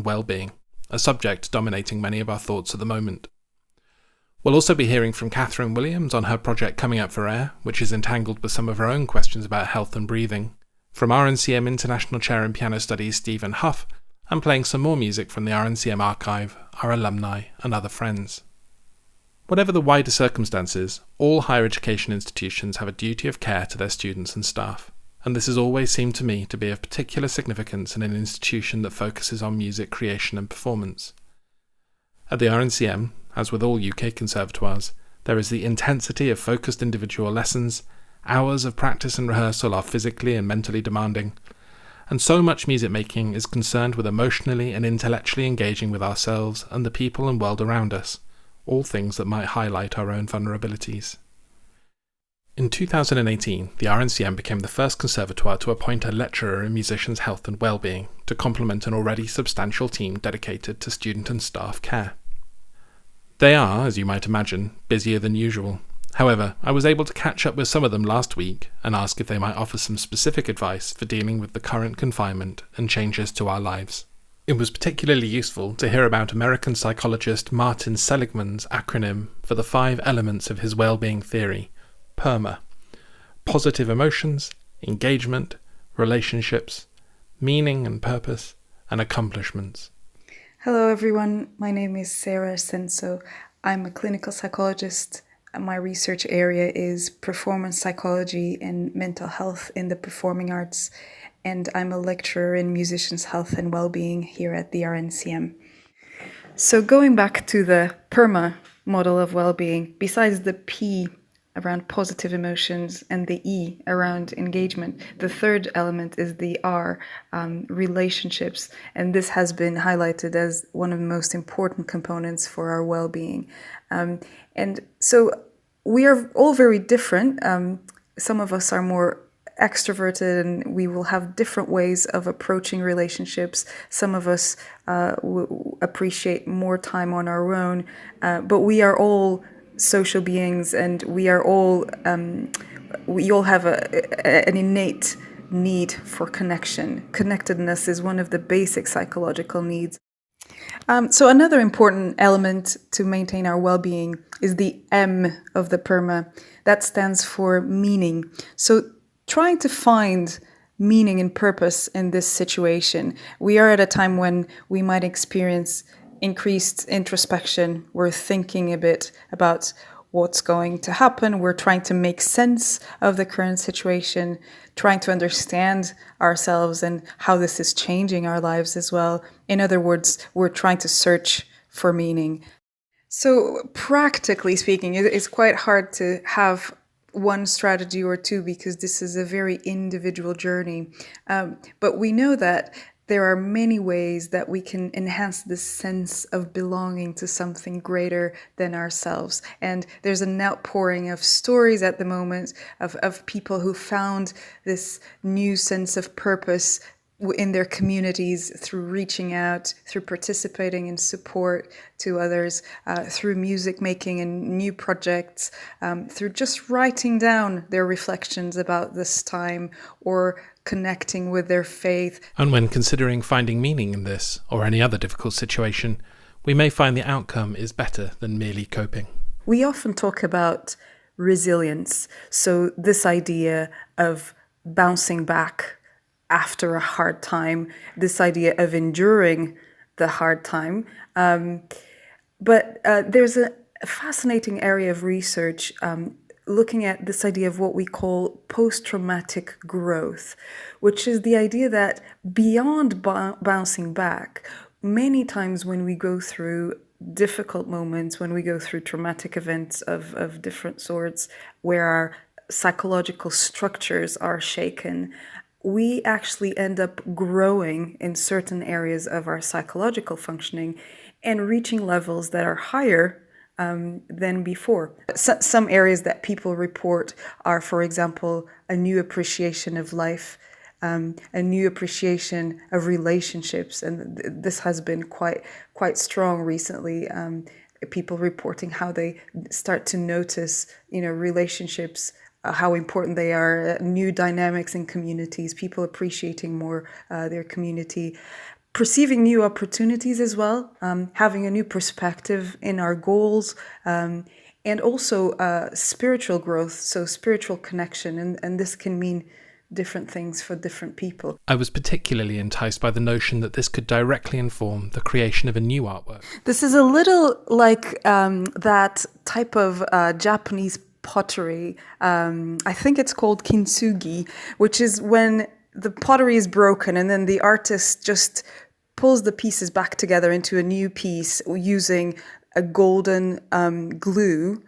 and well-being, a subject dominating many of our thoughts at the moment. We'll also be hearing from Catherine Williams on her project Coming Up for Air, which is entangled with some of her own questions about health and breathing, from RNCM International Chair in Piano Studies Stephen Huff, and playing some more music from the RNCM archive, our alumni and other friends. Whatever the wider circumstances, all higher education institutions have a duty of care to their students and staff, and this has always seemed to me to be of particular significance in an institution that focuses on music creation and performance. At the RNCM, as with all UK conservatoires, there is the intensity of focused individual lessons, hours of practice and rehearsal are physically and mentally demanding, and so much music making is concerned with emotionally and intellectually engaging with ourselves and the people and world around us, all things that might highlight our own vulnerabilities. In 2018, the RNCM became the first conservatoire to appoint a lecturer in musicians' health and well-being to complement an already substantial team dedicated to student and staff care. They are, as you might imagine, busier than usual. However, I was able to catch up with some of them last week and ask if they might offer some specific advice for dealing with the current confinement and changes to our lives. It was particularly useful to hear about American psychologist Martin Seligman's acronym for the 5 elements of his well-being theory, PERMA: positive emotions, engagement, relationships, meaning and purpose, and accomplishments. Hello everyone, my name is Sarah Senso. I'm a clinical psychologist. My research area is performance psychology and mental health in the performing arts, and I'm a lecturer in musicians' health and well-being here at the RNCM. So going back to the PERMA model of well-being, besides the P around positive emotions and the E around engagement, the third element is the R, relationships, and this has been highlighted as one of the most important components for our well-being. And so we are all very different. Some of us are more extroverted and we will have different ways of approaching relationships. Some of us appreciate more time on our own, but we are all social beings, and we all have an innate need for connection. Connectedness is one of the basic psychological needs. So another important element to maintain our well-being is the M of the PERMA. That stands for meaning. So trying to find meaning and purpose in this situation. We are at a time when we might experience increased introspection. We're thinking a bit about what's going to happen. We're trying to make sense of the current situation, trying to understand ourselves and how this is changing our lives as well. In other words, we're trying to search for meaning. So practically speaking, it's quite hard to have one strategy or two because this is a very individual journey. But we know that there are many ways that we can enhance this sense of belonging to something greater than ourselves. And there's an outpouring of stories at the moment of people who found this new sense of purpose in their communities through reaching out, through participating in support to others, through music making and new projects, through just writing down their reflections about this time or connecting with their faith. And when considering finding meaning in this or any other difficult situation, we may find the outcome is better than merely coping. We often talk about resilience. So this idea of bouncing back after a hard time, this idea of enduring the hard time. But there's a fascinating area of research looking at this idea of what we call post-traumatic growth, which is the idea that beyond bouncing back, many times when we go through difficult moments, when we go through traumatic events of different sorts, where our psychological structures are shaken, we actually end up growing in certain areas of our psychological functioning and reaching levels that are higher than before. Some areas that people report are, for example, a new appreciation of life, a new appreciation of relationships, and this has been quite strong recently. People reporting how they start to notice, relationships, how important they are, new dynamics in communities, people appreciating more their community. perceiving new opportunities as well, having a new perspective in our goals, and also spiritual growth, so spiritual connection. And this can mean different things for different people. I was particularly enticed by the notion that this could directly inform the creation of a new artwork. This is a little like that type of Japanese pottery. I think it's called kintsugi, which is when the pottery is broken and then the artist just pulls the pieces back together into a new piece using a golden glue.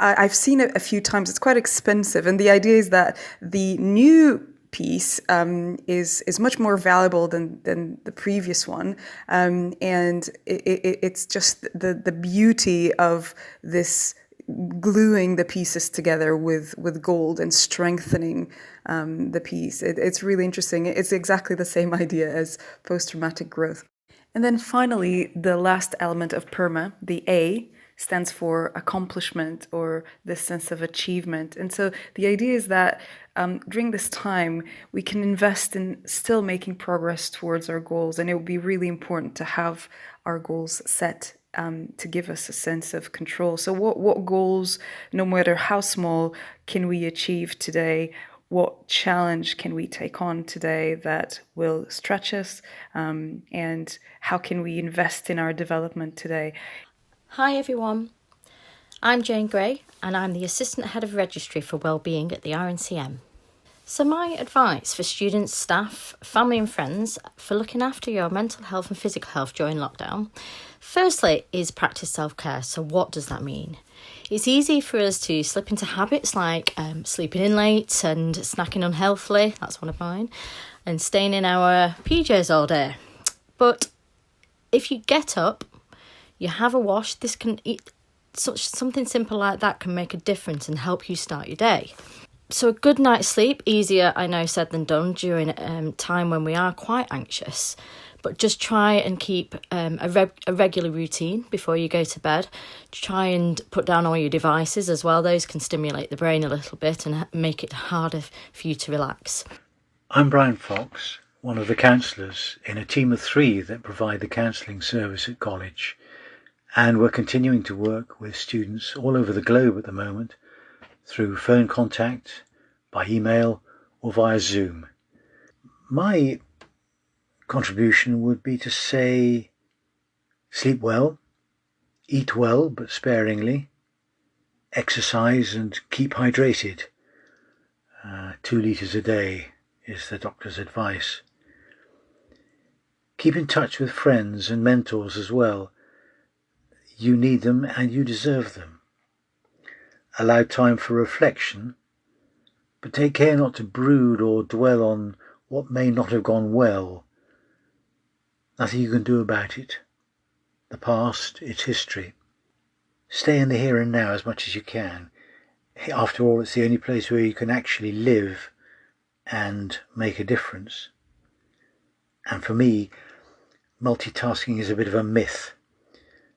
I've seen it a few times. It's quite expensive, and the idea is that the new piece is much more valuable than the previous one, and it's just the beauty of this gluing the pieces together with gold and strengthening the piece. It's really interesting. It's exactly the same idea as post-traumatic growth. And then finally, the last element of PERMA, the A, stands for accomplishment, or this sense of achievement. And so the idea is that during this time, we can invest in still making progress towards our goals. And it will be really important to have our goals set to give us a sense of control. So what goals, no matter how small, can we achieve today? What challenge can we take on today that will stretch us? And how can we invest in our development today? Hi everyone, I'm Jane Gray and I'm the Assistant Head of Registry for Wellbeing at the RNCM. So my advice for students, staff, family and friends for looking after your mental health and physical health during lockdown, firstly is practice self-care. So what does that mean? It's easy for us to slip into habits like sleeping in late and snacking unhealthily, that's one of mine, and staying in our PJs all day. But if you get up, you have a wash, something simple like that can make a difference and help you start your day. So a good night's sleep, easier I know said than done during a time when we are quite anxious, but just try and keep a regular routine before you go to bed. Try and put down all your devices as well. Those can stimulate the brain a little bit and make it harder for you to relax. I'm Brian Fox, one of the counsellors in a team of 3 that provide the counselling service at college. And we're continuing to work with students all over the globe at the moment through phone contact, by email or via Zoom. My contribution would be to say sleep well, eat well but sparingly, exercise and keep hydrated. 2 litres a day is the doctor's advice. Keep in touch with friends and mentors as well. You need them and you deserve them. Allow time for reflection, but take care not to brood or dwell on what may not have gone well. Nothing you can do about it. The past, it's history. Stay in the here and now as much as you can. After all, it's the only place where you can actually live and make a difference. And for me, multitasking is a bit of a myth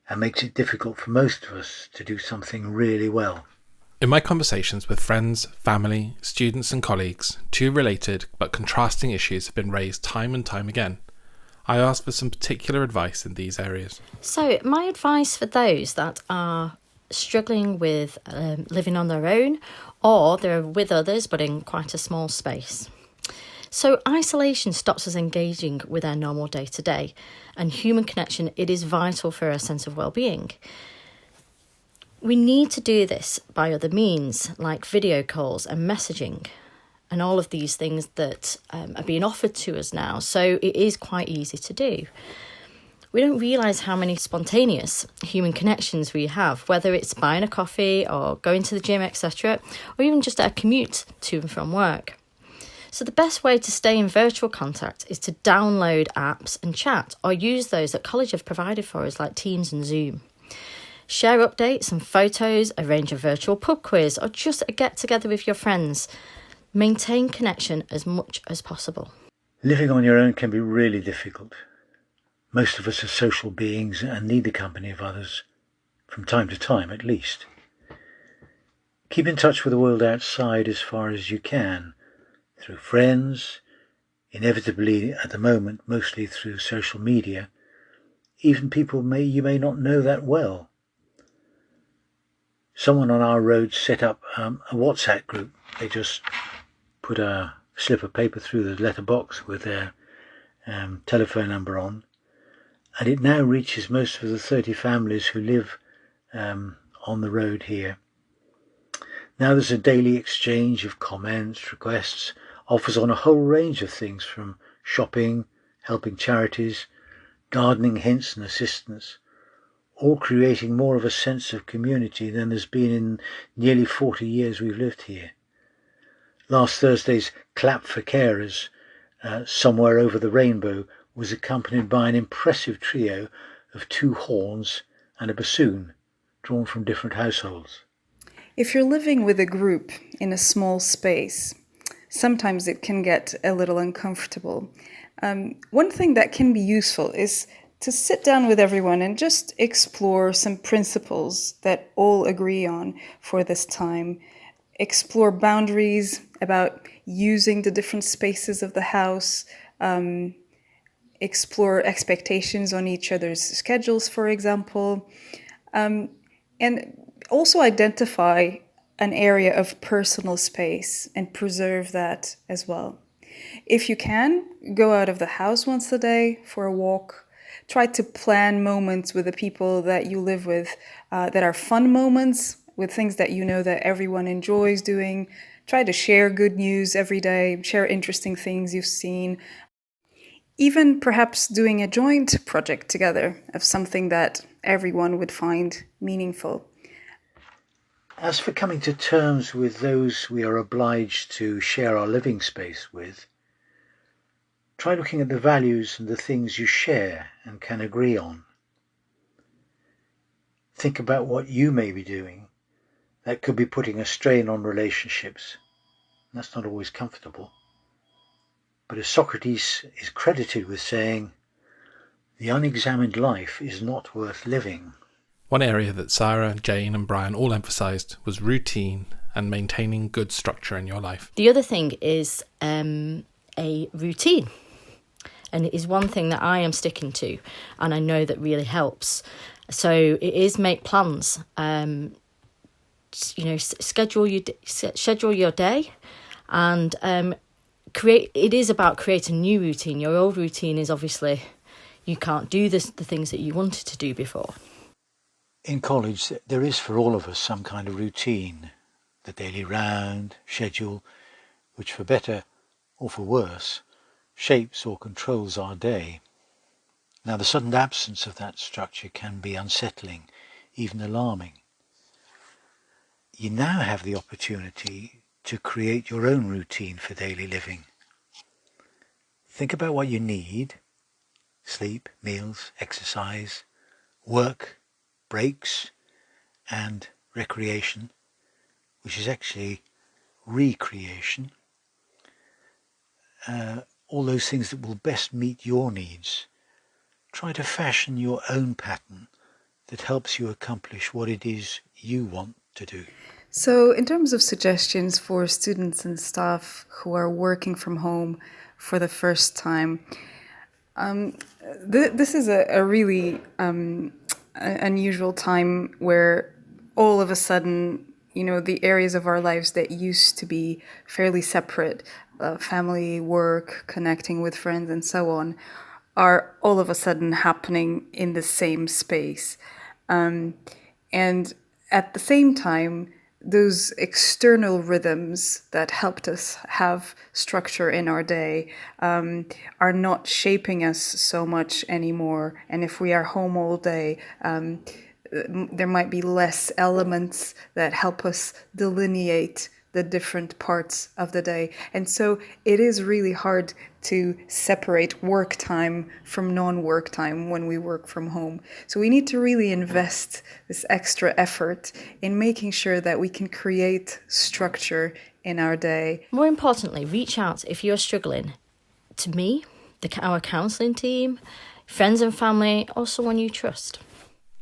and makes it difficult for most of us to do something really well. In my conversations with friends, family, students and colleagues, 2 related but contrasting issues have been raised time and time again. I asked for some particular advice in these areas. So my advice for those that are struggling with living on their own, or they're with others but in quite a small space. So isolation stops us engaging with our normal day-to-day, and human connection, it is vital for our sense of well-being. We need to do this by other means, like video calls and messaging, and all of these things that are being offered to us now, so it is quite easy to do. We don't realise how many spontaneous human connections we have, whether it's buying a coffee or going to the gym, etc., or even just a commute to and from work. So the best way to stay in virtual contact is to download apps and chat, or use those that college have provided for us like Teams and Zoom. Share updates and photos, arrange a virtual pub quiz, or just a get-together with your friends. Maintain connection as much as possible. Living on your own can be really difficult. Most of us are social beings and need the company of others, from time to time at least. Keep in touch with the world outside as far as you can, through friends, inevitably at the moment, mostly through social media, even people you may not know that well. Someone on our road set up a WhatsApp group. They just put a slip of paper through the letterbox with their telephone number on, and it now reaches most of the 30 families who live on the road here. Now there's a daily exchange of comments, requests, offers on a whole range of things, from shopping, helping charities, gardening hints and assistance, all creating more of a sense of community than there's been in nearly 40 years we've lived here. Last Thursday's Clap for Carers, Somewhere Over the Rainbow, was accompanied by an impressive trio of 2 horns and a bassoon, drawn from different households. If you're living with a group in a small space, sometimes it can get a little uncomfortable. One thing that can be useful is to sit down with everyone and just explore some principles that all agree on for this time. Explore boundaries about using the different spaces of the house, explore expectations on each other's schedules, for example, and also identify an area of personal space and preserve that as well. If you can, go out of the house once a day for a walk. Try to plan moments with the people that you live with that are fun moments, with things that you know that everyone enjoys doing. Try to share good news every day, share interesting things you've seen. Even perhaps doing a joint project together of something that everyone would find meaningful. As for coming to terms with those we are obliged to share our living space with, try looking at the values and the things you share and can agree on. Think about what you may be doing that could be putting a strain on relationships. That's not always comfortable. But as Socrates is credited with saying, "The unexamined life is not worth living." One area that Sarah, Jane and Brian all emphasised was routine and maintaining good structure in your life. The other thing is a routine. And it is one thing that I am sticking to, and I know that really helps. So it is make plans. Schedule your day, and create. It is about creating a new routine. Your old routine is obviously you can't do the things that you wanted to do before. In college, there is for all of us some kind of routine, the daily round, schedule, which for better or for worse, shapes or controls our day. Now, the sudden absence of that structure can be unsettling, even alarming. You now have the opportunity to create your own routine for daily living. Think about what you need: sleep, meals, exercise, work, breaks, and recreation, which is actually recreation. All those things that will best meet your needs. Try to fashion your own pattern that helps you accomplish what it is you want to do. So in terms of suggestions for students and staff who are working from home for the first time, this is a really unusual time where all of a sudden, the areas of our lives that used to be fairly separate, family, work, connecting with friends and so on, are all of a sudden happening in the same space. And at the same time, those external rhythms that helped us have structure in our day are not shaping us so much anymore. And if we are home all day, there might be less elements that help us delineate the different parts of the day. And so it is really hard to separate work time from non-work time when we work from home. So we need to really invest this extra effort in making sure that we can create structure in our day. More importantly, reach out if you're struggling to me, our counselling team, friends and family, or someone you trust.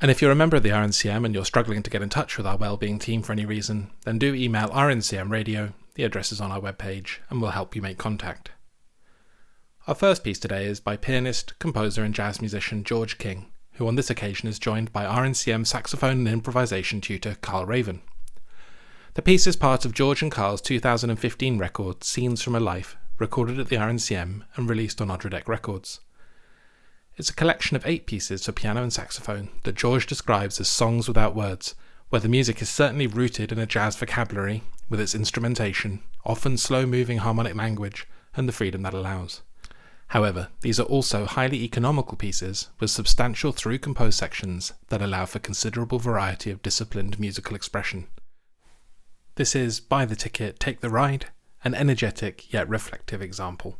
And if you're a member of the RNCM and you're struggling to get in touch with our Wellbeing team for any reason, then do email RNCM Radio, the address is on our webpage, and we'll help you make contact. Our first piece today is by pianist, composer and jazz musician George King, who on this occasion is joined by RNCM saxophone and improvisation tutor Carl Raven. The piece is part of George and Carl's 2015 record Scenes from a Life, recorded at the RNCM and released on Odradek Records. It's a collection of 8 pieces for piano and saxophone that George describes as songs without words, where the music is certainly rooted in a jazz vocabulary, with its instrumentation, often slow-moving harmonic language, and the freedom that allows. However, these are also highly economical pieces with substantial through-composed sections that allow for considerable variety of disciplined musical expression. This is Buy the Ticket, Take the Ride, an energetic yet reflective example.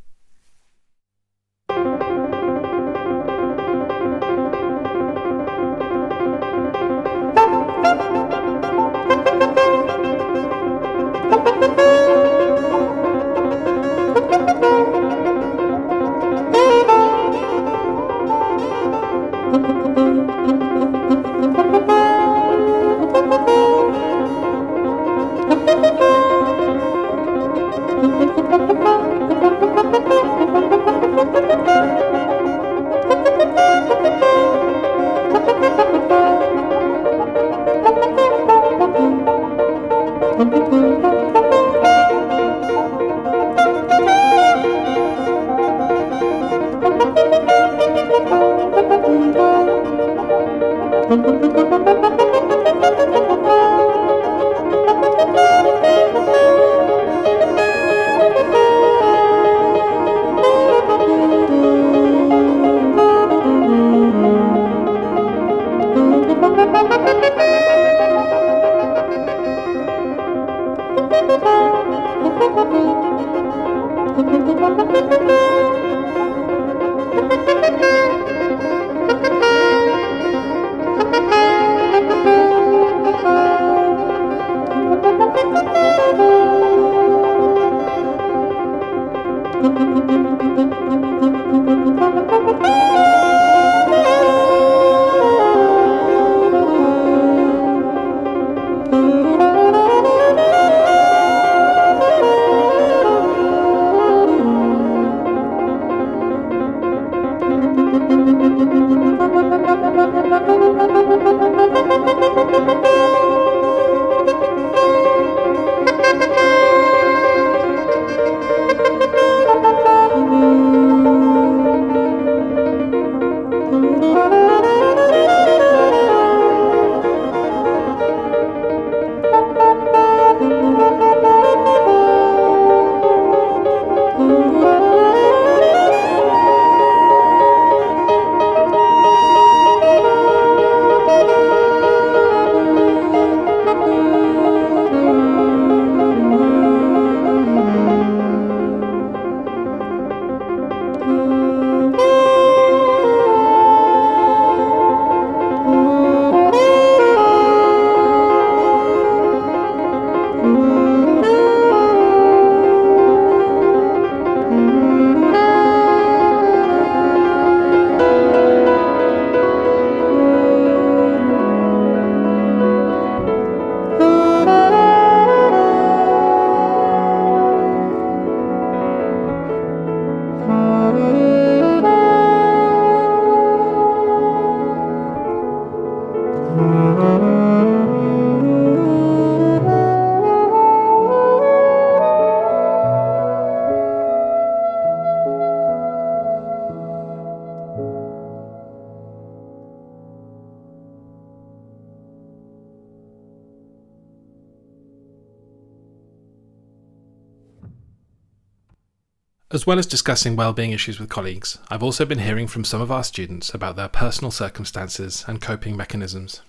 As well as discussing wellbeing issues with colleagues, I've also been hearing from some of our students about their personal circumstances and coping mechanisms.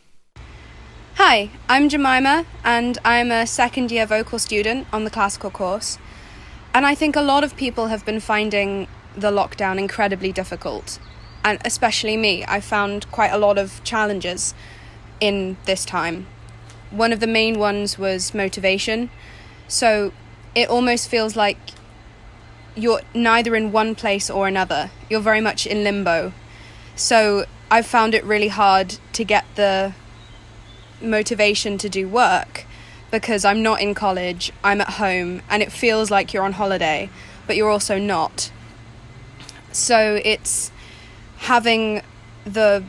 Hi, I'm Jemima and I'm a second year vocal student on the classical course. And I think a lot of people have been finding the lockdown incredibly difficult. And especially me, I found quite a lot of challenges in this time. One of the main ones was motivation. So it almost feels like you're neither in one place or another. You're very much in limbo. So I've found it really hard to get the motivation to do work because I'm not in college, I'm at home, and it feels like you're on holiday, but you're also not. So it's having the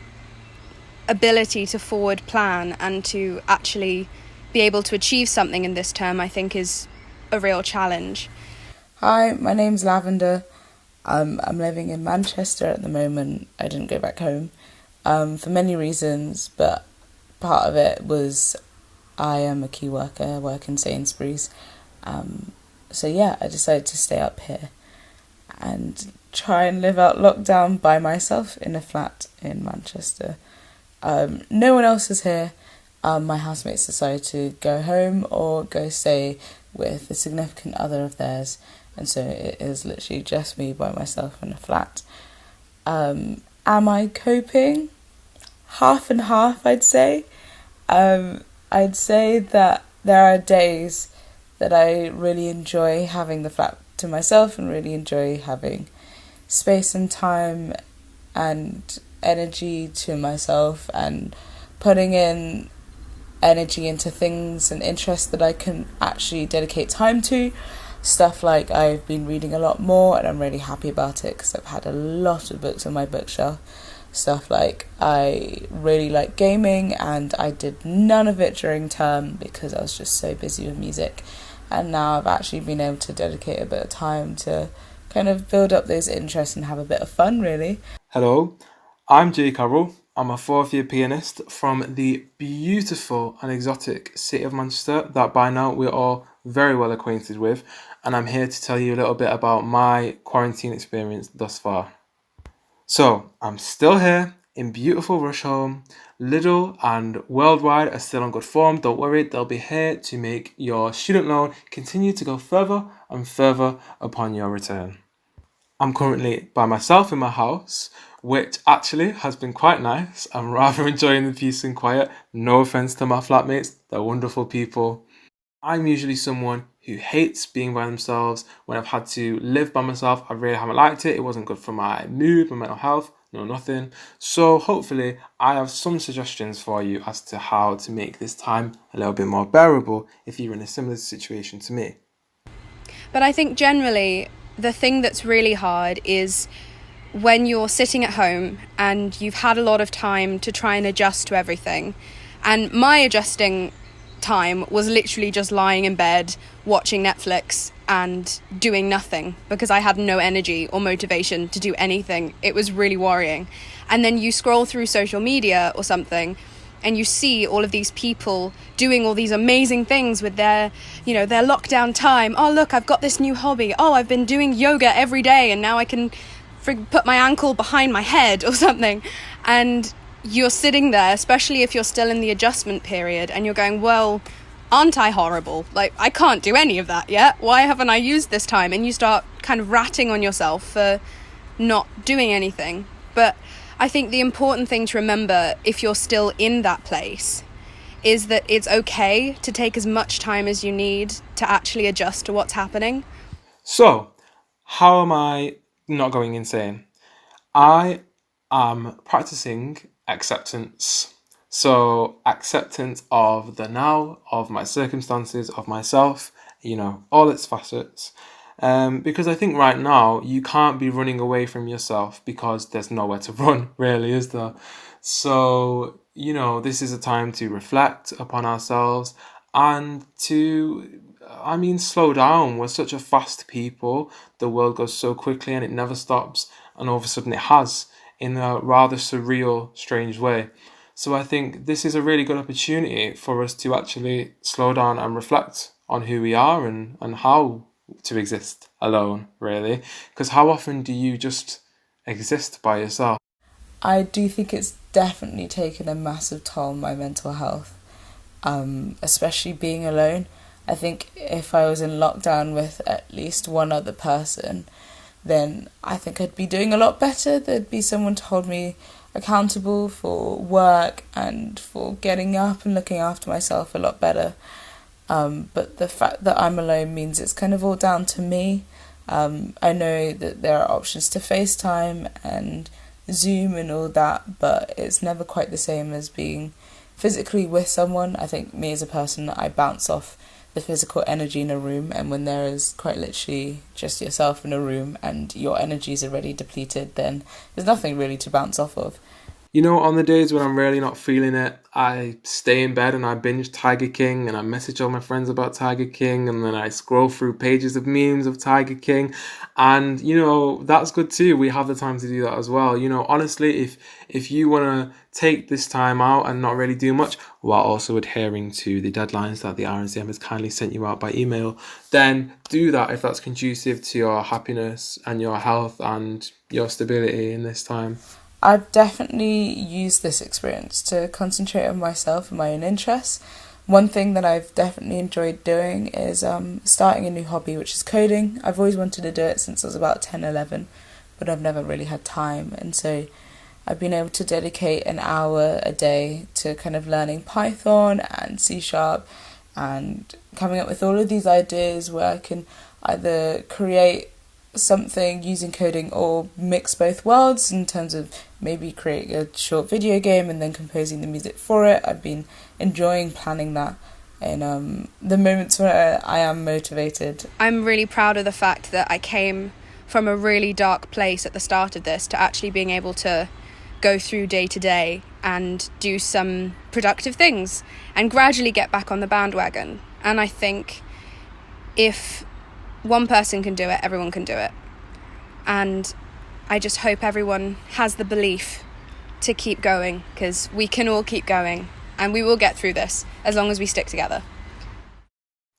ability to forward plan and to actually be able to achieve something in this term, I think, is a real challenge. Hi, my name's Lavender. I'm living in Manchester at the moment. I didn't go back home for many reasons, but part of it was I am a key worker, I work in Sainsbury's. So yeah, I decided to stay up here and try and live out lockdown by myself in a flat in Manchester. No one else is here. My housemates decided to go home or go stay with a significant other of theirs, and so it is literally just me by myself in a flat. Am I coping? Half and half, I'd say. I'd say that there are days that I really enjoy having the flat to myself and really enjoy having space and time and energy to myself and putting in energy into things and interests that I can actually dedicate time to. Stuff like I've been reading a lot more and I'm really happy about it because I've had a lot of books on my bookshelf. Stuff like I really like gaming and I did none of it during term because I was just so busy with music, and now I've actually been able to dedicate a bit of time to kind of build up those interests and have a bit of fun, really. Hello, I'm Jay Carroll. I'm a fourth-year pianist from the beautiful and exotic city of Manchester that by now we're all very well acquainted with, and I'm here to tell you a little bit about my quarantine experience thus far. So, I'm still here in beautiful Rusholme. Lidl and Worldwide are still on good form. Don't worry, they'll be here to make your student loan continue to go further and further upon your return. I'm currently by myself in my house, which actually has been quite nice. I'm rather enjoying the peace and quiet. No offense to my flatmates, they're wonderful people. I'm usually someone who hates being by themselves. When I've had to live by myself, I really haven't liked it. It wasn't good for my mood, my mental health, no nothing. So hopefully I have some suggestions for you as to how to make this time a little bit more bearable if you're in a similar situation to me. But I think generally the thing that's really hard is when you're sitting at home and you've had a lot of time to try and adjust to everything. And my adjusting time was literally just lying in bed, watching Netflix and doing nothing because I had no energy or motivation to do anything. It was really worrying. And then you scroll through social media or something and you see all of these people doing all these amazing things with their lockdown time. Oh, look, I've got this new hobby. Oh, I've been doing yoga every day and now I can put my ankle behind my head or something. And you're sitting there, especially if you're still in the adjustment period, and you're going, well, aren't I horrible? Like, I can't do any of that yet. Why haven't I used this time? And you start kind of ratting on yourself for not doing anything. But I think the important thing to remember, if you're still in that place, is that it's okay to take as much time as you need to actually adjust to what's happening. So, how am I not going insane? I am practicing acceptance. So, acceptance of the now, of my circumstances, of myself, all its facets. Because I think right now you can't be running away from yourself because there's nowhere to run, really, is there? So, this is a time to reflect upon ourselves and to, slow down. We're such a fast people. The world goes so quickly and it never stops. And all of a sudden it has, in a rather surreal, strange way. So I think this is a really good opportunity for us to actually slow down and reflect on who we are and how to exist alone, really. Because how often do you just exist by yourself? I do think it's definitely taken a massive toll on my mental health, especially being alone. I think if I was in lockdown with at least one other person, then I think I'd be doing a lot better. There'd be someone to hold me accountable for work and for getting up and looking after myself a lot better. But the fact that I'm alone means it's kind of all down to me. I know that there are options to FaceTime and Zoom and all that, but it's never quite the same as being physically with someone. I think me as a person, I bounce off the physical energy in a room, and when there is quite literally just yourself in a room and your energy is already depleted, then there's nothing really to bounce off of. You know, on the days when I'm really not feeling it, I stay in bed and I binge Tiger King and I message all my friends about Tiger King, and then I scroll through pages of memes of Tiger King. And, you know, that's good too. We have the time to do that as well. You know, honestly, if you want to take this time out and not really do much, while also adhering to the deadlines that the RNCM has kindly sent you out by email, then do that if that's conducive to your happiness and your health and your stability in this time. I've definitely used this experience to concentrate on myself and my own interests. One thing that I've definitely enjoyed doing is starting a new hobby, which is coding. I've always wanted to do it since I was about 10, 11, but I've never really had time. And so I've been able to dedicate an hour a day to kind of learning Python and C# and coming up with all of these ideas where I can either create something using coding or mix both worlds in terms of maybe creating a short video game and then composing the music for it. I've been enjoying planning that in the moments where I am motivated. I'm really proud of the fact that I came from a really dark place at the start of this to actually being able to go through day to day and do some productive things and gradually get back on the bandwagon. And I think if one person can do it, everyone can do it. And I just hope everyone has the belief to keep going, because we can all keep going and we will get through this as long as we stick together.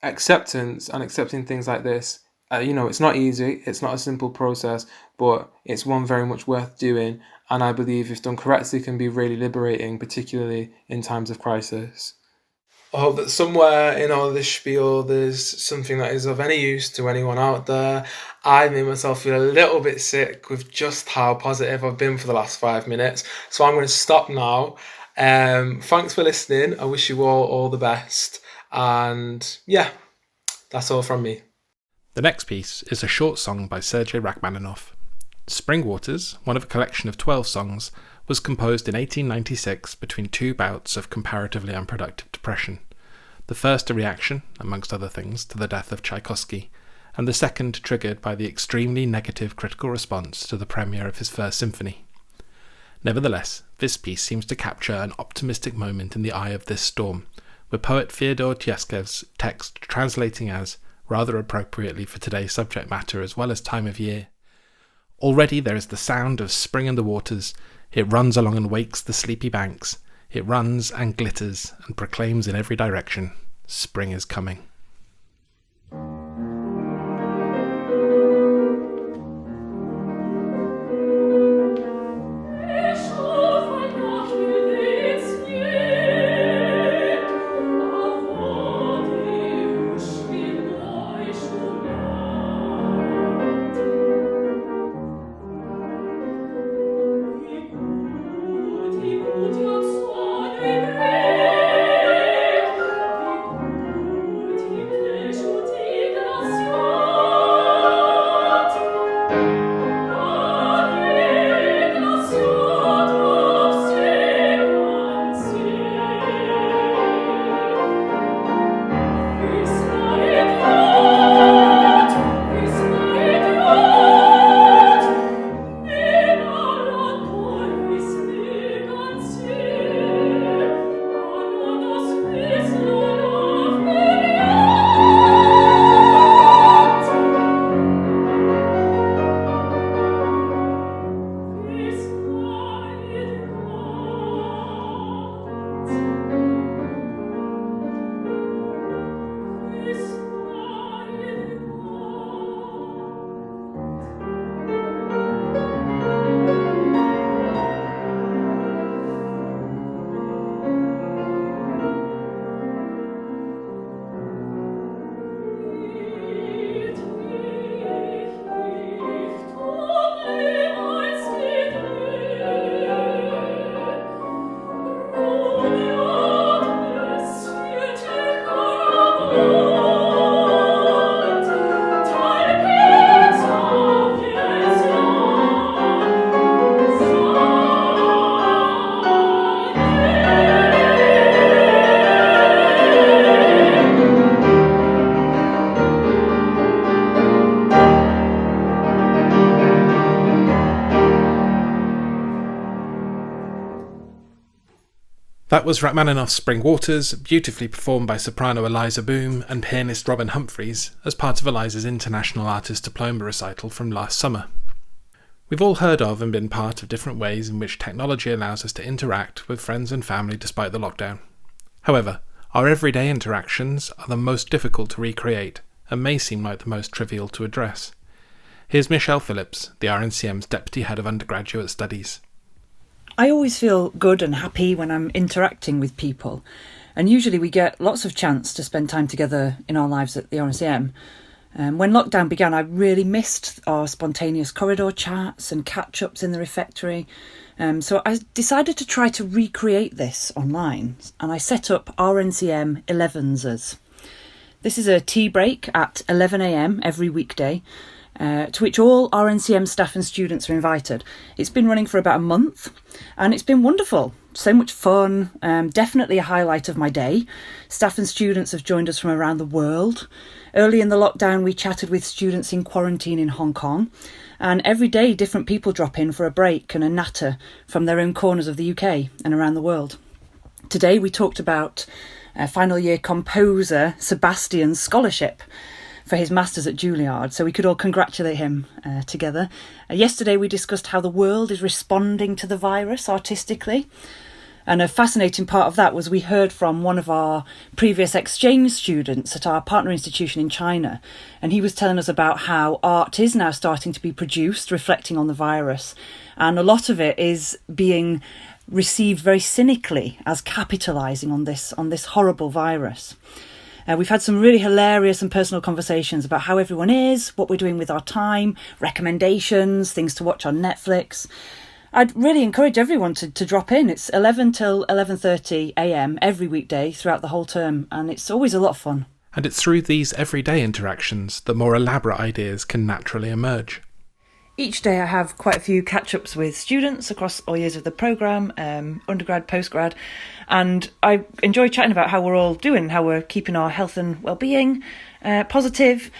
Acceptance and accepting things like this, you know, it's not easy, it's not a simple process, but it's one very much worth doing. And I believe if done correctly can be really liberating, particularly in times of crisis. I hope that somewhere in all this spiel there's something that is of any use to anyone out there. I made myself feel a little bit sick with just how positive I've been for the last 5 minutes. So I'm going to stop now. Thanks for listening. I wish you all the best. And yeah, that's all from me. The next piece is a short song by Sergei Rachmaninoff. Spring Waters, one of a collection of 12 songs, was composed in 1896 between two bouts of comparatively unproductive depression. The first a reaction, amongst other things, to the death of Tchaikovsky, and the second triggered by the extremely negative critical response to the premiere of his first symphony. Nevertheless, this piece seems to capture an optimistic moment in the eye of this storm, with poet Fyodor Tyeskev's text translating as, rather appropriately for today's subject matter as well as time of year, "Already there is the sound of spring in the waters. It runs along and wakes the sleepy banks. It runs and glitters and proclaims in every direction, spring is coming." That was Rachmaninoff's Spring Waters, beautifully performed by soprano Eliza Boom and pianist Robin Humphries as part of Eliza's International Artist Diploma recital from last summer. We've all heard of and been part of different ways in which technology allows us to interact with friends and family despite the lockdown. However, our everyday interactions are the most difficult to recreate and may seem like the most trivial to address. Here's Michelle Phillips, the RNCM's Deputy Head of Undergraduate Studies. I always feel good and happy when I'm interacting with people, and usually we get lots of chance to spend time together in our lives at the RNCM. When lockdown began, I really missed our spontaneous corridor chats and catch-ups in the refectory, so I decided to try to recreate this online, and I set up RNCM 11s. This is a tea break at 11 a.m. every weekday, to which all RNCM staff and students are invited. It's been running for about a month and it's been wonderful. So much fun, definitely a highlight of my day. Staff and students have joined us from around the world. Early in the lockdown, we chatted with students in quarantine in Hong Kong, and every day different people drop in for a break and a natter from their own corners of the UK and around the world. Today we talked about final year composer Sebastian's scholarship for his masters at Juilliard, so we could all congratulate him together. Yesterday we discussed how the world is responding to the virus artistically, and a fascinating part of that was we heard from one of our previous exchange students at our partner institution in China, and he was telling us about how art is now starting to be produced reflecting on the virus, and a lot of it is being received very cynically as capitalising on this horrible virus. We've had some really hilarious and personal conversations about how everyone is, what we're doing with our time, recommendations, things to watch on Netflix. I'd really encourage everyone to drop in. It's 11 till 11:30 a.m. every weekday throughout the whole term, and it's always a lot of fun. And it's through these everyday interactions that more elaborate ideas can naturally emerge. Each day I have quite a few catch-ups with students across all years of the programme, undergrad, postgrad, and I enjoy chatting about how we're all doing, how we're keeping our health and well-being positive.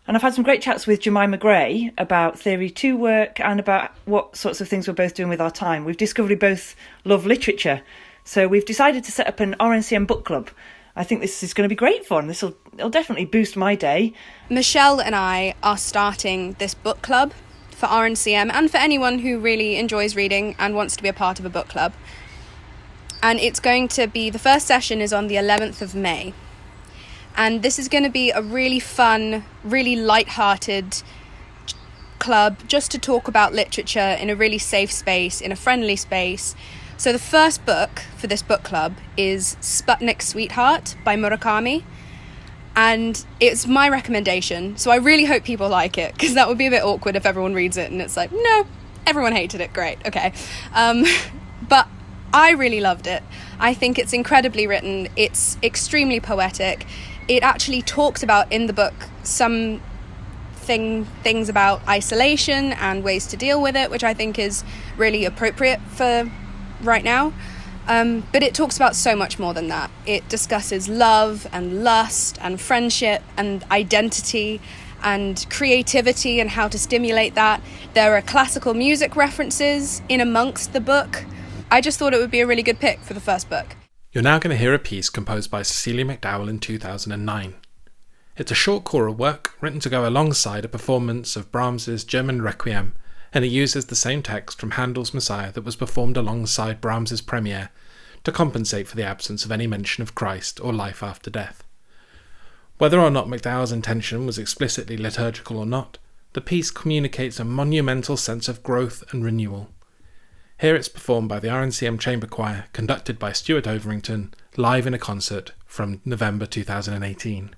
And I've had some great chats with Jemima Gray about Theory 2 work and about what sorts of things we're both doing with our time. We've discovered we both love literature, so we've decided to set up an RNCM book club. I think this is going to be great fun. It'll definitely boost my day. Michelle and I are starting this book club for RNCM and for anyone who really enjoys reading and wants to be a part of a book club. And it's going to be, the first session is on the 11th of May. And this is going to be a really fun, really light-hearted club just to talk about literature in a really safe space, in a friendly space. So the first book for this book club is Sputnik Sweetheart by Murakami. And it's my recommendation, so I really hope people like it, because that would be a bit awkward if everyone reads it and it's like, no, everyone hated it, great, okay. But I really loved it. I think it's incredibly written, it's extremely poetic. It actually talks about, in the book, some things about isolation and ways to deal with it, which I think is really appropriate for right now. But it talks about so much more than that. It discusses love and lust and friendship and identity and creativity and how to stimulate that. There are classical music references in amongst the book. I just thought it would be a really good pick for the first book. You're now going to hear a piece composed by Cecilia McDowell in 2009. It's a short choral work written to go alongside a performance of Brahms's German Requiem, and it uses the same text from Handel's Messiah that was performed alongside Brahms's Premiere to compensate for the absence of any mention of Christ or life after death. Whether or not McDowell's intention was explicitly liturgical or not, the piece communicates a monumental sense of growth and renewal. Here it's performed by the RNCM Chamber Choir, conducted by Stuart Overington, live in a concert from November 2018.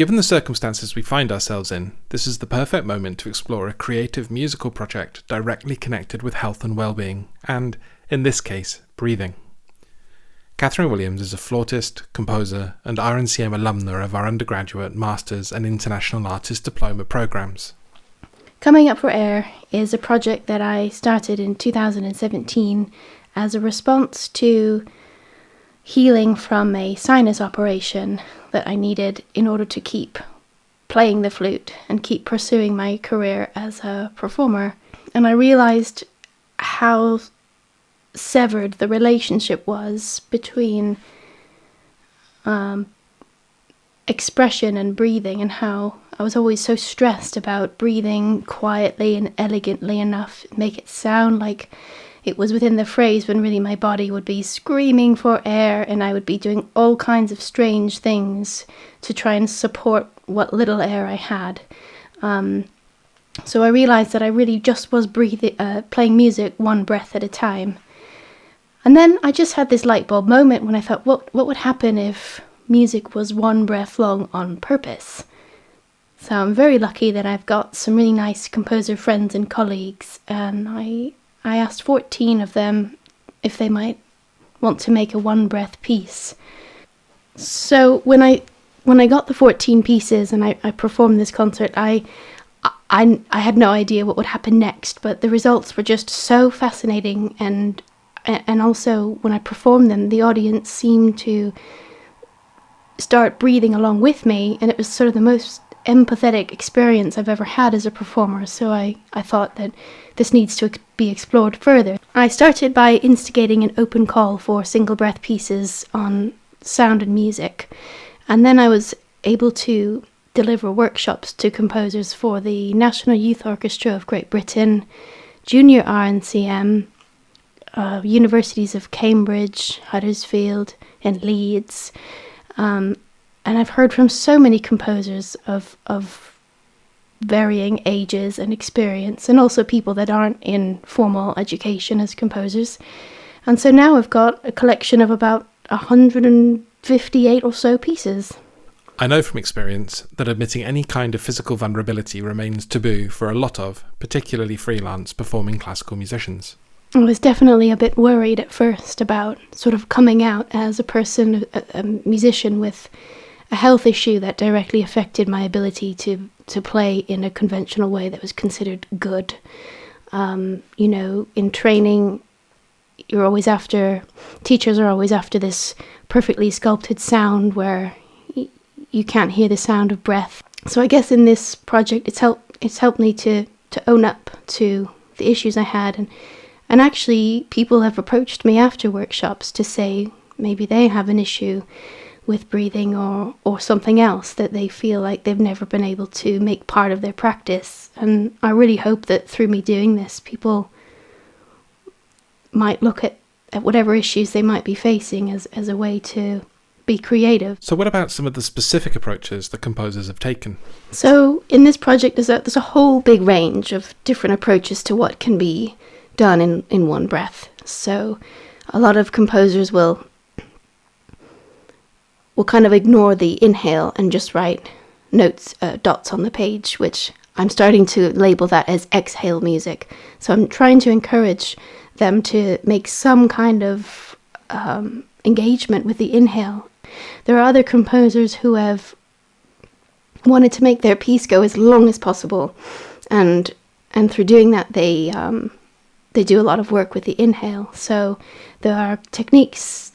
Given the circumstances we find ourselves in, this is the perfect moment to explore a creative musical project directly connected with health and well-being, and, in this case, breathing. Catherine Williams is a flautist, composer, and RNCM alumna of our undergraduate, master's, and international artist diploma programs. Coming Up for Air is a project that I started in 2017 as a response to healing from a sinus operation that I needed in order to keep playing the flute and keep pursuing my career as a performer. And I realized how severed the relationship was between expression and breathing, and how I was always so stressed about breathing quietly and elegantly enough, make it sound like it was within the phrase, when really my body would be screaming for air and I would be doing all kinds of strange things to try and support what little air I had. So I realized that I really just was playing music one breath at a time. And then I just had this light bulb moment when I thought, what would happen if music was one breath long on purpose? So I'm very lucky that I've got some really nice composer friends and colleagues, and I asked 14 of them if they might want to make a one breath piece. So when I got the 14 pieces and I performed this concert, I had no idea what would happen next, but the results were just so fascinating, and also when I performed them, the audience seemed to start breathing along with me, and it was sort of the most empathetic experience I've ever had as a performer. So I thought that this needs to be explored further. I started by instigating an open call for single breath pieces on sound and music, and then I was able to deliver workshops to composers for the National Youth Orchestra of Great Britain, Junior RNCM, universities of Cambridge, Huddersfield and Leeds, and I've heard from so many composers of varying ages and experience, and also people that aren't in formal education as composers. And so now I've got a collection of about 158 or so pieces. I know from experience that admitting any kind of physical vulnerability remains taboo for a lot of, particularly freelance, performing classical musicians. I was definitely a bit worried at first about sort of coming out as a person, a musician with a health issue that directly affected my ability to play in a conventional way that was considered good. In training, teachers are always after this perfectly sculpted sound where you can't hear the sound of breath. So I guess in this project, it's helped me to own up to the issues I had, and actually people have approached me after workshops to say maybe they have an issue with breathing or something else that they feel like they've never been able to make part of their practice. And I really hope that through me doing this, people might look at whatever issues they might be facing as a way to be creative. So what about some of the specific approaches that composers have taken? So in this project, there's a whole big range of different approaches to what can be done in one breath. So a lot of composers will kind of ignore the inhale and just write notes, dots on the page, which I'm starting to label that as exhale music. So I'm trying to encourage them to make some kind of engagement with the inhale. There are other composers who have wanted to make their piece go as long as possible, and through doing that they do a lot of work with the inhale. So there are techniques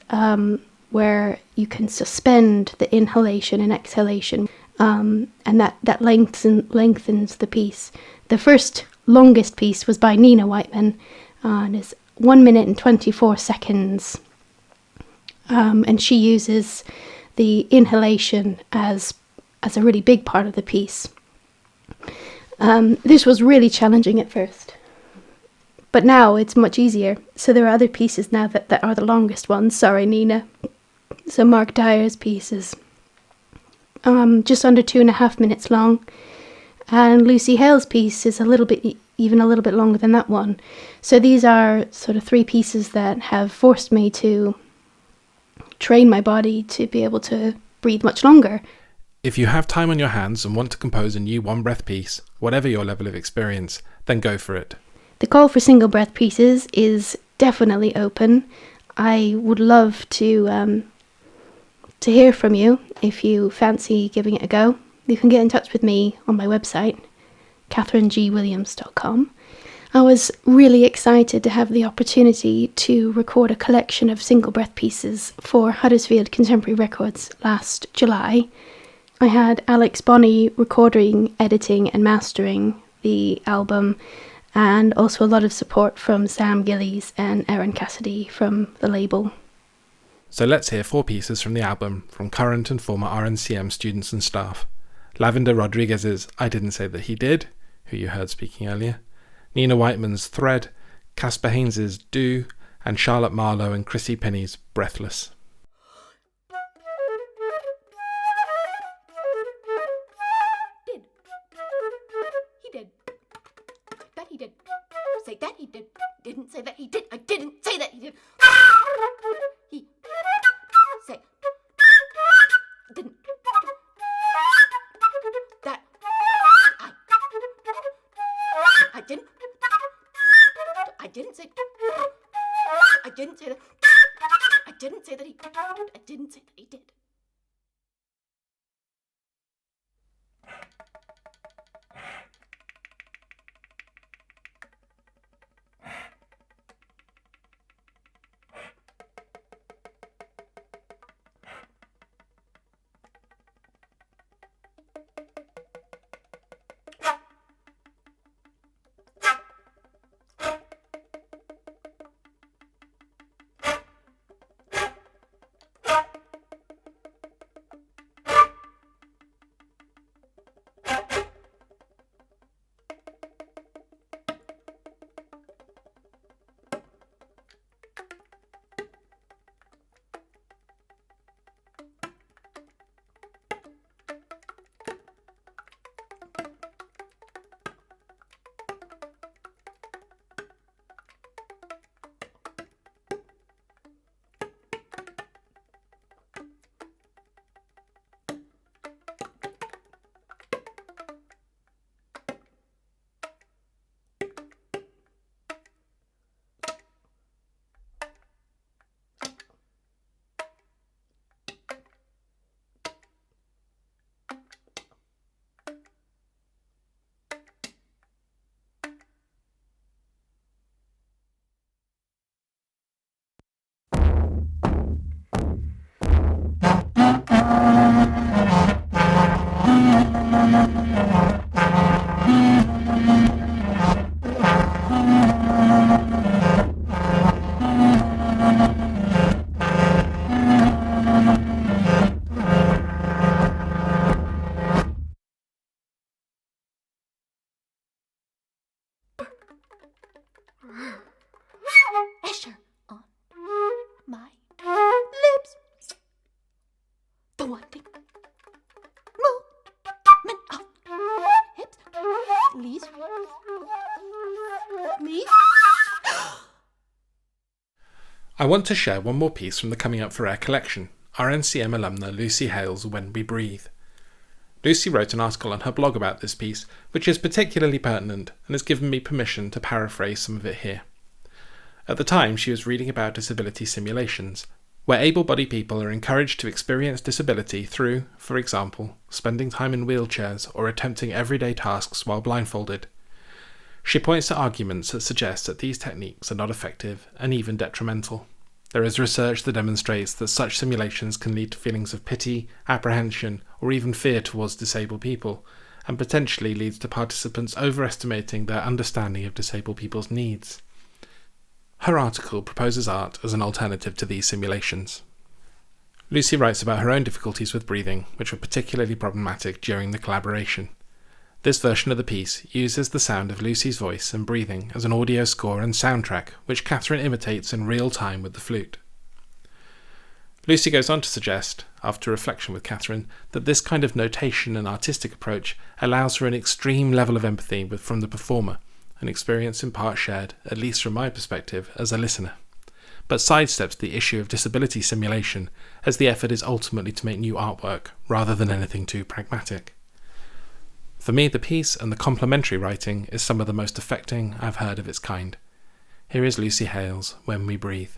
where you can suspend the inhalation and exhalation, and that lengthens the piece. The first longest piece was by Nina Whiteman, and is 1 minute and 24 seconds. And she uses the inhalation as a really big part of the piece. This was really challenging at first, but now it's much easier. So there are other pieces now that are the longest ones. Sorry, Nina. So Mark Dyer's pieces, just under 2.5 minutes long, and Lucy Hale's piece is even a little bit longer than that one. So these are sort of 3 pieces that have forced me to train my body to be able to breathe much longer. If you have time on your hands and want to compose a new one-breath piece, whatever your level of experience, then go for it. The call for single breath pieces is definitely open. I would love to hear from you if you fancy giving it a go. You can get in touch with me on my website, catherinegwilliams.com. I was really excited to have the opportunity to record a collection of single breath pieces for Huddersfield Contemporary Records last July. I had Alex Bonney recording, editing and mastering the album, and also a lot of support from Sam Gillies and Erin Cassidy from the label. So let's hear 4 pieces from the album from current and former RNCM students and staff. Lavender Rodriguez's I Didn't Say That He Did, who you heard speaking earlier, Nina Whiteman's Thread, Casper Haynes's Do, and Charlotte Marlowe and Chrissy Penny's Breathless. Say that he did. Didn't say that he did. I didn't say that he did. He say didn't. That I didn't. I didn't say. I didn't say that. I didn't say that he. I didn't say that he did. Escher on my lips. The wanting movement of hips leaves me. I want to share one more piece from the Coming Up for Air collection, RNCM alumna Lucy Hale's When We Breathe. Lucy wrote an article on her blog about this piece, which is particularly pertinent and has given me permission to paraphrase some of it here. At the time, she was reading about disability simulations, where able-bodied people are encouraged to experience disability through, for example, spending time in wheelchairs or attempting everyday tasks while blindfolded. She points to arguments that suggest that these techniques are not effective and even detrimental. There is research that demonstrates that such simulations can lead to feelings of pity, apprehension, or even fear towards disabled people, and potentially leads to participants overestimating their understanding of disabled people's needs. Her article proposes art as an alternative to these simulations. Lucy writes about her own difficulties with breathing, which were particularly problematic during the collaboration. This version of the piece uses the sound of Lucy's voice and breathing as an audio score and soundtrack, which Catherine imitates in real time with the flute. Lucy goes on to suggest, after reflection with Catherine, that this kind of notation and artistic approach allows for an extreme level of empathy from the performer, an experience in part shared, at least from my perspective, as a listener. but sidesteps the issue of disability simulation, as the effort is ultimately to make new artwork, rather than anything too pragmatic. For me, the piece and the complementary writing is some of the most affecting I've heard of its kind. Here is Lucy Hale's When We Breathe.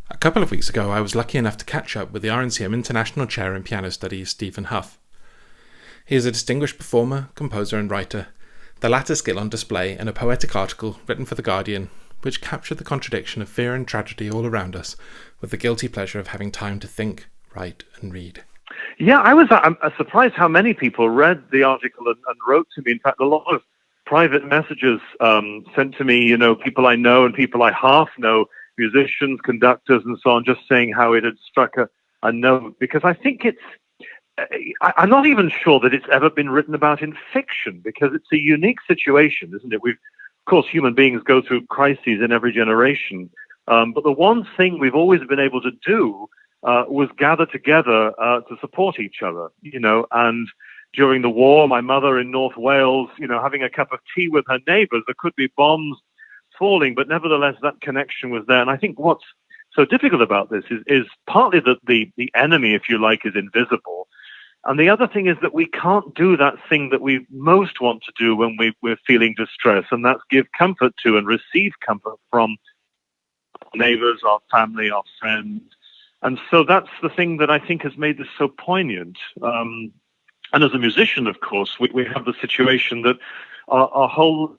A couple of weeks ago, I was lucky enough to catch up with the RNCM International Chair in Piano Studies, Stephen Huff. He is a distinguished performer, composer and writer, the latter skill on display in a poetic article written for The Guardian, which captured the contradiction of fear and tragedy all around us, with the guilty pleasure of having time to think, write and read. Yeah, I'm surprised how many people read the article and wrote to me. In fact, a lot of private messages sent to me, people I know and people I half know, musicians, conductors, and so on, just saying how it had struck a note. Because I think I'm not even sure that it's ever been written about in fiction, because it's a unique situation, isn't it? Of course, human beings go through crises in every generation. But the one thing we've always been able to do was gather together to support each other, and during the war, my mother in North Wales, having a cup of tea with her neighbors, there could be bombs falling, but nevertheless, that connection was there. And I think what's so difficult about this is partly that the enemy, if you like, is invisible. And the other thing is that we can't do that thing that we most want to do when we're feeling distress, and that's give comfort to and receive comfort from neighbors, our family, our friends. And so that's the thing that I think has made this so poignant. And as a musician, of course, we have the situation that our whole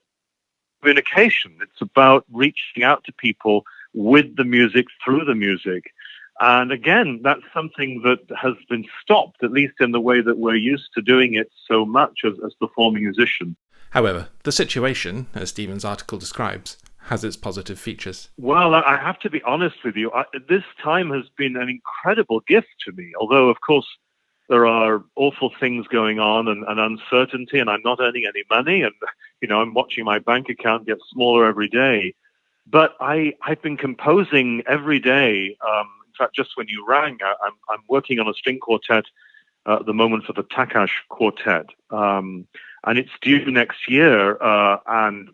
communication, it's about reaching out to people with the music, through the music. And again, that's something that has been stopped, at least in the way that we're used to doing it so much as performing musicians. However, the situation, as Stephen's article describes, has its positive features. Well, I have to be honest with you. This time has been an incredible gift to me, although, of course, there are awful things going on and uncertainty, and I'm not earning any money, and I'm watching my bank account get smaller every day. But I've been composing every day. In fact, just when you rang, I'm working on a string quartet at the moment for the Takash Quartet, and it's due next year. And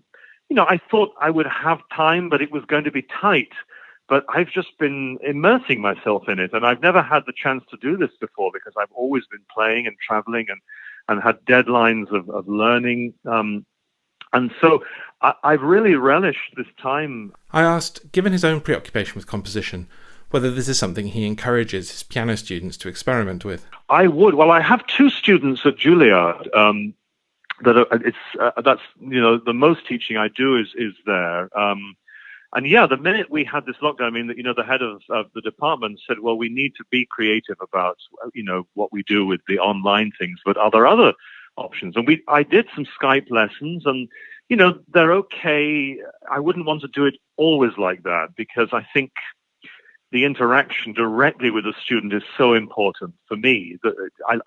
I thought I would have time, but it was going to be tight. But I've just been immersing myself in it, and I've never had the chance to do this before because I've always been playing and traveling and had deadlines of learning. And so I've really relished this time. I asked, given his own preoccupation with composition, whether this is something he encourages his piano students to experiment with. I would. Well, I have 2 students at Juilliard. That's the most teaching I do is there. And yeah, the minute we had this lockdown, I mean, the head of the department said, well, we need to be creative about, what we do with the online things, but are there other options? And I did some Skype lessons, and, they're okay. I wouldn't want to do it always like that, because I think the interaction directly with the student is so important for me. That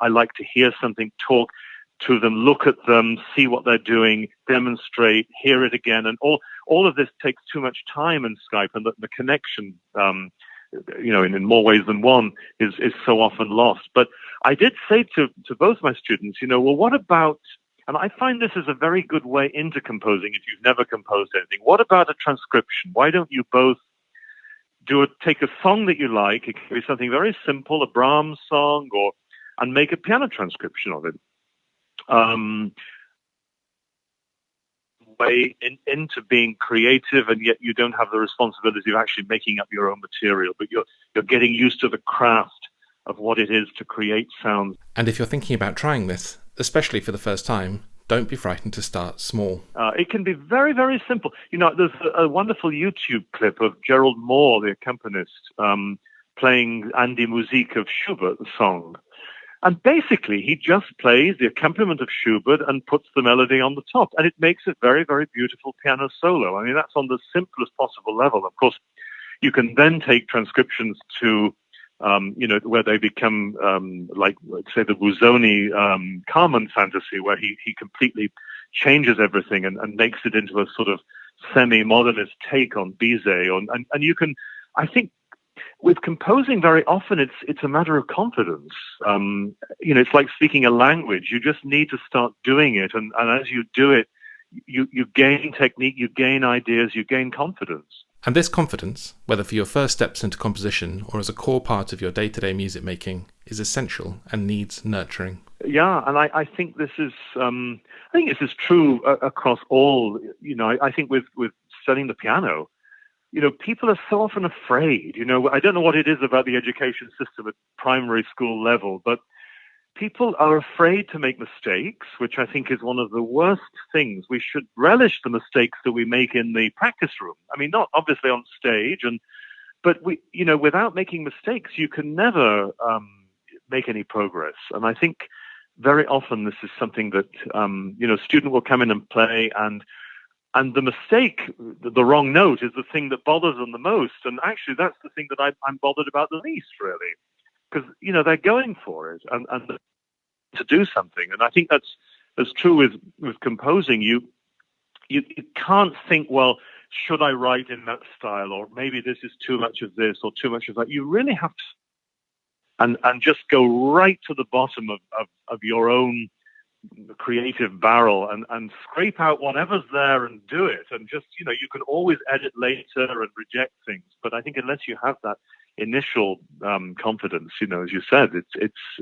I like to hear something, talk to them, look at them, see what they're doing, demonstrate, hear it again. And all of this takes too much time in Skype, and the connection, in more ways than one is so often lost. But I did say to both my students, well, what about, and I find this is a very good way into composing if you've never composed anything. What about a transcription? Why don't you both take a song that you like, it can be something very simple, a Brahms song, and make a piano transcription of it. Way into being creative, and yet you don't have the responsibility of actually making up your own material, but you're getting used to the craft of what it is to create sound. And if you're thinking about trying this, especially for the first time, don't be frightened to start small. It can be very, very simple. There's a wonderful YouTube clip of Gerald Moore, the accompanist, playing Andi Musik of Schubert, the song. And basically, he just plays the accompaniment of Schubert and puts the melody on the top. And it makes a very, very beautiful piano solo. I mean, that's on the simplest possible level. Of course, you can then take transcriptions to, where they become like, let's say, the Busoni Carmen fantasy, where he completely changes everything and makes it into a sort of semi-modernist take on Bizet. And you can, I think, with composing, very often it's a matter of confidence. It's like speaking a language. You just need to start doing it, and as you do it, you gain technique, you gain ideas, you gain confidence. And this confidence, whether for your first steps into composition or as a core part of your day-to-day music making, is essential and needs nurturing. Yeah, and I think this is true across all. I think with studying the piano, people are so often afraid. I don't know what it is about the education system at primary school level, but people are afraid to make mistakes, which I think is one of the worst things. We should relish the mistakes that we make in the practice room. I mean, not obviously on stage, but without making mistakes, you can never make any progress. And I think very often this is something that, a student will come in and play, and the mistake, the wrong note, is the thing that bothers them the most. And actually, that's the thing that I'm bothered about the least, really. Because, they're going for it and to do something. And I think that's true with composing. You can't think, well, should I write in that style? Or maybe this is too much of this or too much of that. You really have to and just go right to the bottom of your own creative barrel and scrape out whatever's there and do it. And just, you can always edit later and reject things. But I think unless you have that initial confidence, as you said,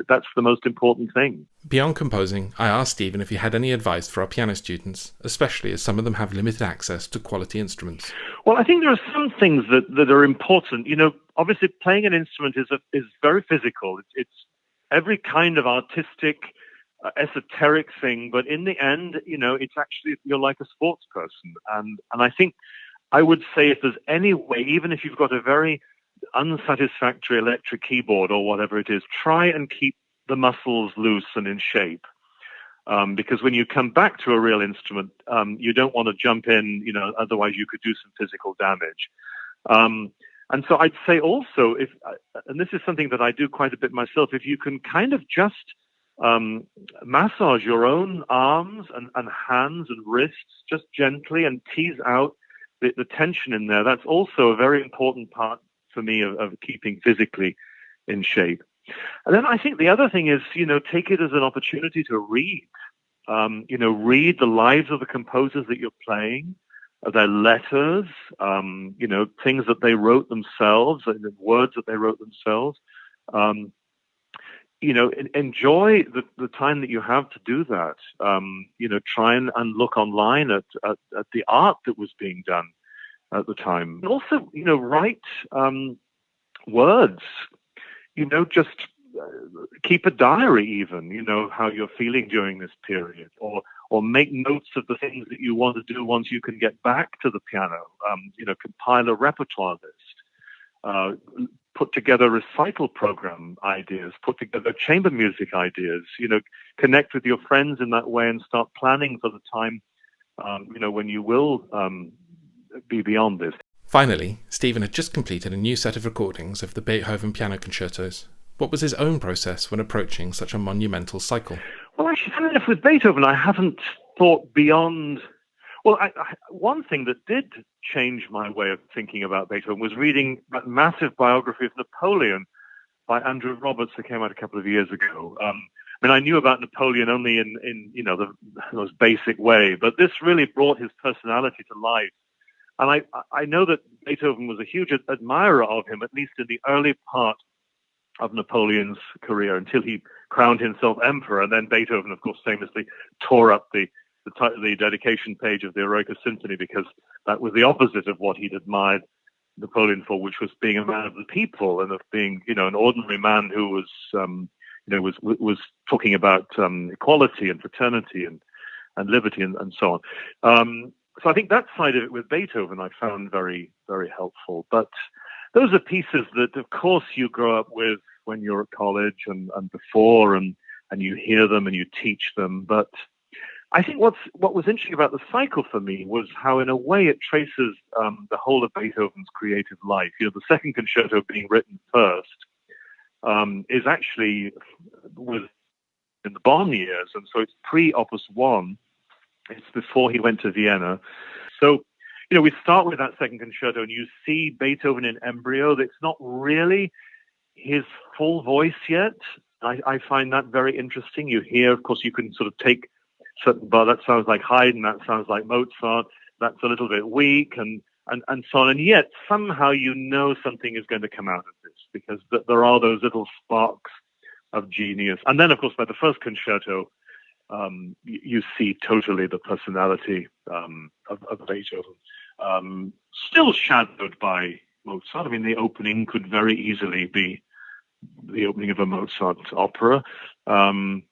that's the most important thing. Beyond composing, I asked Stephen if he had any advice for our piano students, especially as some of them have limited access to quality instruments. Well, I think there are some things that are important. Obviously playing an instrument is very physical. It's every kind of artistic, esoteric thing, but in the end, it's actually, you're like a sports person. And I think I would say, if there's any way, even if you've got a very unsatisfactory electric keyboard or whatever it is, try and keep the muscles loose and in shape. Because when you come back to a real instrument, you don't want to jump in, otherwise you could do some physical damage. And so I'd say also, and this is something that I do quite a bit myself, if you can kind of just massage your own arms and hands and wrists just gently and tease out the tension in there, that's also a very important part for me of keeping physically in shape. And then I think the other thing is, take it as an opportunity to read. Read the lives of the composers that you're playing, their letters, things that they wrote themselves, words that they wrote themselves. enjoy the time that you have to do that. Try and look online at the art that was being done at the time. And also, write words, just keep a diary even, how you're feeling during this period, or make notes of the things that you want to do once you can get back to the piano, compile a repertoire list, put together recital program ideas, put together chamber music ideas, connect with your friends in that way and start planning for the time, when you will be beyond this. Finally, Stephen had just completed a new set of recordings of the Beethoven piano concertos. What was his own process when approaching such a monumental cycle? Well, actually, funny enough, with Beethoven, I haven't thought beyond. Well, one thing that did change my way of thinking about Beethoven was reading that massive biography of Napoleon by Andrew Roberts that came out a couple of years ago. I knew about Napoleon only in the most basic way, but this really brought his personality to life. And I know that Beethoven was a huge admirer of him, at least in the early part of Napoleon's career, until he crowned himself emperor. And then Beethoven, of course, famously tore up the dedication page of the Eroica Symphony, because that was the opposite of what he'd admired Napoleon for, which was being a man of the people and of being, an ordinary man who was talking about equality and fraternity and liberty and so on. So I think that side of it with Beethoven I found very, very helpful. But those are pieces that, of course, you grow up with when you're at college and before, and you hear them and you teach them. But I think what was interesting about the cycle for me was how, in a way, it traces the whole of Beethoven's creative life. The second concerto being written first is actually was in the Bonn years, and so it's pre-Opus 1. It's before he went to Vienna. So, we start with that second concerto, and you see Beethoven in embryo. It's not really his full voice yet. I find that very interesting. You hear, of course, you can sort of take certain, but that sounds like Haydn, that sounds like Mozart, that's a little bit weak, and so on. And yet, somehow, something is going to come out of this, because there are those little sparks of genius. And then, of course, by the first concerto, you see totally the personality of Beethoven, still shadowed by Mozart. The opening could very easily be the opening of a Mozart opera. And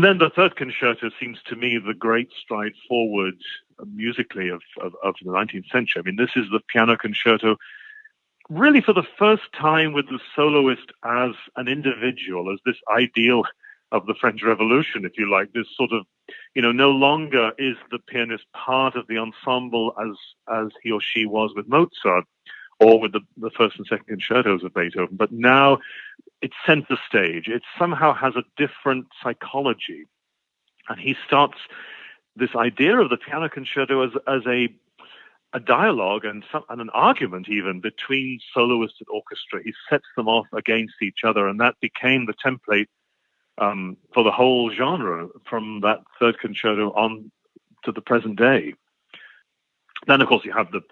then the third concerto seems to me the great stride forward musically of the 19th century. This is the piano concerto really for the first time with the soloist as an individual, as this ideal of the French Revolution, if you like. This sort of, no longer is the pianist part of the ensemble as he or she was with Mozart or with the first and second concertos of Beethoven, but now it's center stage. It somehow has a different psychology. And he starts this idea of the piano concerto as a dialogue and an argument even between soloist and orchestra. He sets them off against each other, and that became the template for the whole genre from that third concerto on to the present day. Then, of course, you have the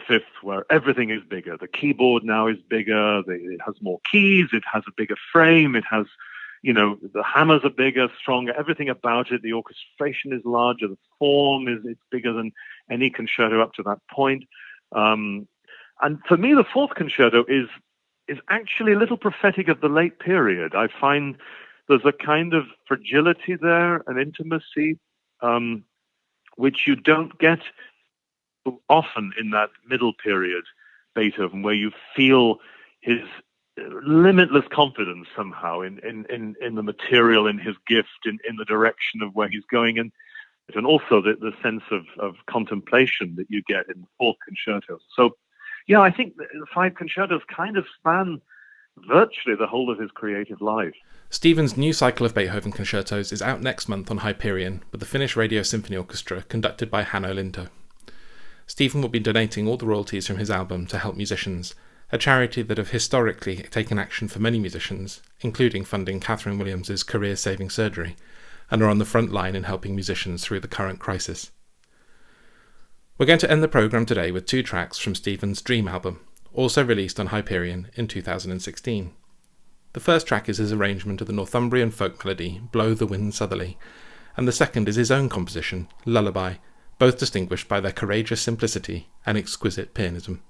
fifth, where everything is bigger. The keyboard now is bigger. It has more keys. It has a bigger frame. It has, the hammers are bigger, stronger. Everything about it. The orchestration is larger. The form it's bigger than any concerto up to that point. And for me, the fourth concerto is actually a little prophetic of the late period. I find there's a kind of fragility there, an intimacy, which you don't get often in that middle period Beethoven, where you feel his limitless confidence somehow in the material, in his gift, in the direction of where he's going, and also the sense of contemplation that you get in the fourth concerto. So, yeah, I think the five concertos kind of span virtually the whole of his creative life. Stephen's new cycle of Beethoven concertos is out next month on Hyperion with the Finnish Radio Symphony Orchestra conducted by Hanno Linto. Stephen will be donating all the royalties from his album to Help Musicians, a charity that have historically taken action for many musicians, including funding Catherine Williams's career-saving surgery, and are on the front line in helping musicians through the current crisis. We're going to end the programme today with 2 tracks from Stephen's Dream album, also released on Hyperion in 2016. The first track is his arrangement of the Northumbrian folk melody, Blow the Wind Southerly, and the second is his own composition, Lullaby, both distinguished by their courageous simplicity and exquisite pianism.